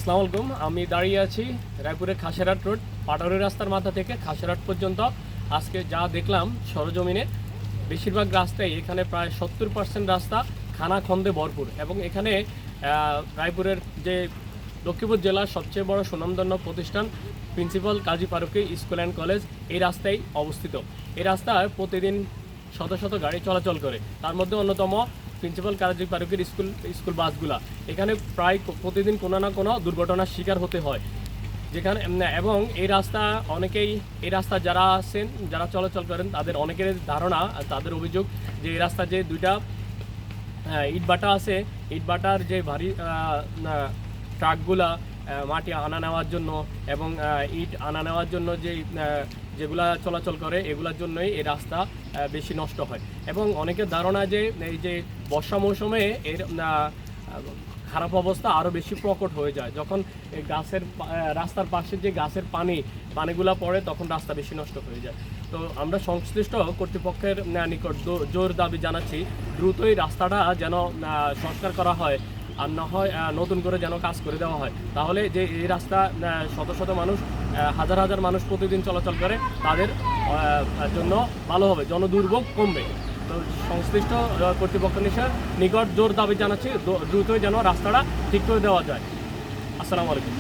আসসালামু আলাইকুম। আমি দাঁড়িয়ে আছি রায়পুরের খাসেরহাট রোড পাটারি রাস্তার মাথা থেকে খাসেরহাট পর্যন্ত। আজকে যা দেখলাম সরজমিনে, বেশিরভাগ রাস্তায় এখানে প্রায় 70% রাস্তা খানাখন্দে ভরপুর। এবং এখানে রায়পুরের যে লক্ষ্মীপুর জেলার সবচেয়ে বড় সুনামধন্য প্রতিষ্ঠান principal Kazi Faruqui school and college এই রাস্তায় অবস্থিত। এই রাস্তায় প্রতিদিন শত শত গাড়ি চলাচল করে, তার মধ্যে অন্যতম প্রিন্সিপাল কাজী ফারুকীর স্কুল বাসগুলা। এখানে প্রায় প্রতিদিন কোনো না কোনো দুর্ঘটনার শিকার হতে হয় যেখানে। এবং এই রাস্তা যারা আছেন, যারা চলাচল করেন, তাদের অনেকের ধারণা, তাদের অভিযোগ যে এই রাস্তা যে দুইটা ইটভাটা আছে, ইটভাটার যে ভারী ট্রাকগুলা মাটি আনা নেওয়ার জন্য এবং ইট আনা নেওয়ার জন্য যেগুলা চলাচল করে, এগুলোর জন্যই এই রাস্তা বেশি নষ্ট হয়। এবং অনেকের ধারণা যে এই যে বর্ষা মৌসুমে এর খারাপ অবস্থা আরও বেশি প্রকট হয়ে যায়, যখন এই রাস্তার পাশে যে গাছের পানিগুলা পড়ে তখন রাস্তা বেশি নষ্ট হয়ে যায়। তো আমরা সংশ্লিষ্ট কর্তৃপক্ষের নিকট জোর দাবি জানাচ্ছি, দ্রুতই রাস্তাটা যেন সংস্কার করা হয়, আর না হয় নতুন করে যেন কাজ করে দেওয়া হয়। তাহলে যে এই রাস্তা শত শত মানুষ, হাজার হাজার মানুষ প্রতিদিন চলাচল করে, তাদের জন্য ভালো হবে, জনদুর্ভোগ কমবে। তো সংশ্লিষ্ট কর্তৃপক্ষের নিকট জোর দাবি জানাচ্ছি, দ্রুতই যেন রাস্তাটা ঠিক করে দেওয়া যায়। আসসালামু আলাইকুম।